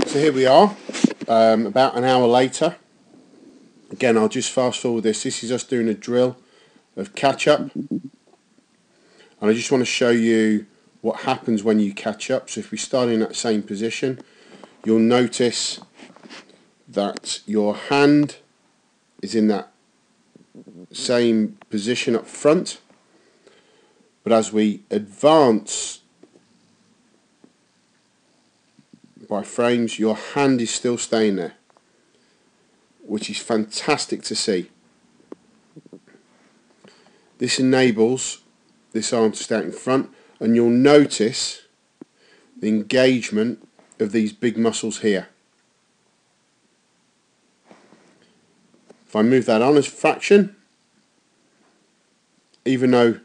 So here we are, about an hour later. Again, I'll just fast forward this. This is us doing a drill of catch up. And I just want to show you what happens when you catch up. So if we start in that same position, you'll notice that your hand is in that same position up front. But as we advance by frames, your hand is still staying there, which is fantastic to see. This enables this arm to stay out in front, and you'll notice the engagement of these big muscles here. If I move that on as fraction, even though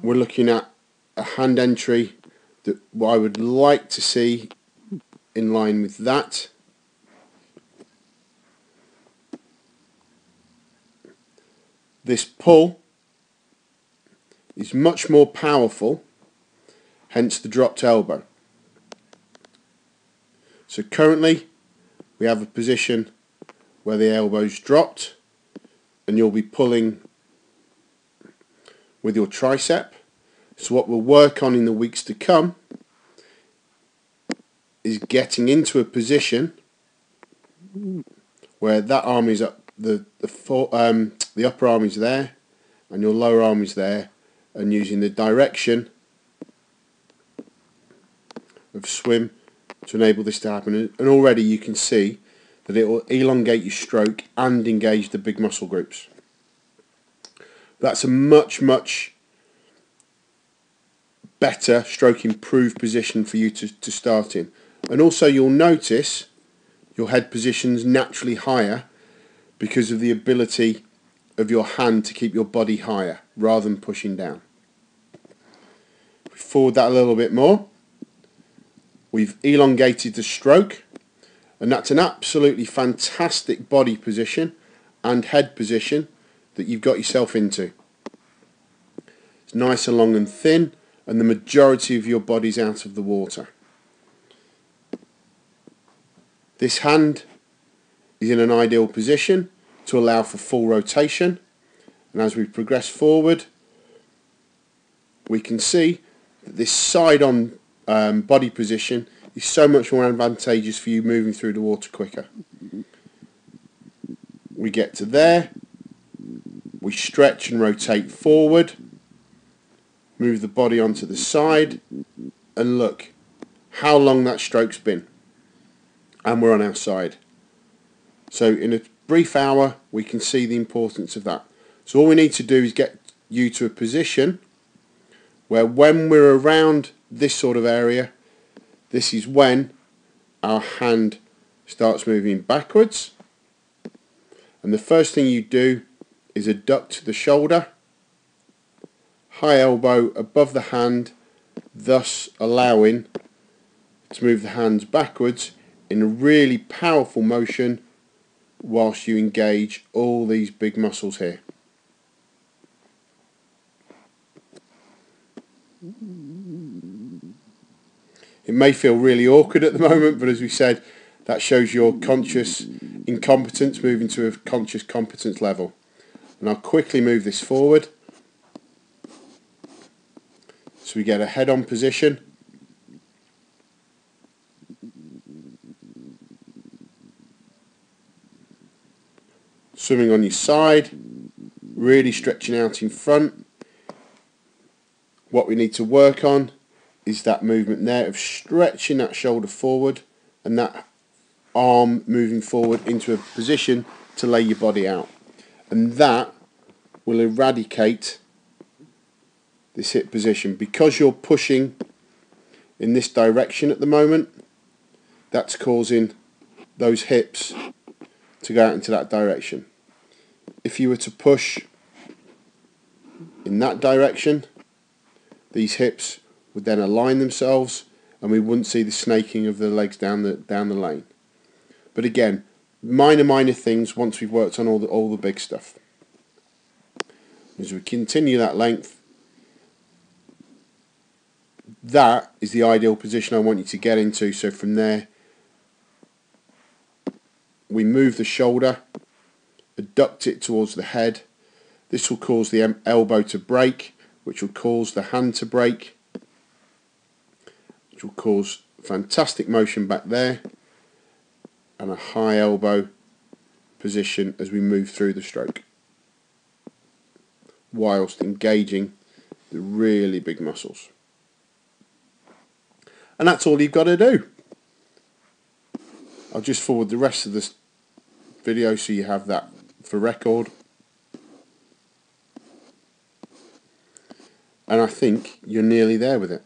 we're looking at a hand entry that I would like to see in line with that, this pull is much more powerful, hence the dropped elbow. So currently we have a position where the elbow's dropped and you'll be pulling with your tricep. So what we'll work on in the weeks to come is getting into a position where that arm is up, the upper arm is there and your lower arm is there, and using the direction of swim to enable this to happen. And already you can see that it will elongate your stroke and engage the big muscle groups. That's a much better stroke improved position for you to start in. And also you'll notice your head position's naturally higher because of the ability of your hand to keep your body higher rather than pushing down. If we forward that a little bit more, we've elongated the stroke, and that's an absolutely fantastic body position and head position that you've got yourself into. It's nice and long and thin, and the majority of your body's out of the water. This hand is in an ideal position to allow for full rotation, and as we progress forward we can see that this side-on body position is so much more advantageous for you moving through the water quicker. We get to there, we stretch and rotate forward, move the body onto the side, and look how long that stroke's been, and we're on our side. So in a brief hour we can see the importance of that. So all we need to do is get you to a position where when we're around this sort of area, this is when our hand starts moving backwards, and the first thing you do is adduct the shoulder, high elbow above the hand, thus allowing to move the hands backwards in a really powerful motion whilst you engage all these big muscles here. It may feel really awkward at the moment, but as we said, that shows your conscious incompetence moving to a conscious competence level. And I'll quickly move this forward so we get a head-on position. Swimming on your side, really stretching out in front. What we need to work on is that movement there of stretching that shoulder forward and that arm moving forward into a position to lay your body out. And that will eradicate this hip position. Because you're pushing in this direction at the moment, that's causing those hips to go out into that direction. If you were to push in that direction, these hips would then align themselves and we wouldn't see the snaking of the legs down the lane. But again, minor things once we've worked on all the big stuff. As we continue that length, that is the ideal position I want you to get into. So from there we move the shoulder, adduct it towards the head. This will cause the elbow to break, which will cause the hand to break, which will cause fantastic motion back there, and a high elbow position as we move through the stroke, whilst engaging the really big muscles. And that's all you've got to do. I'll just forward the rest of this video so you have that for record. And I think you're nearly there with it.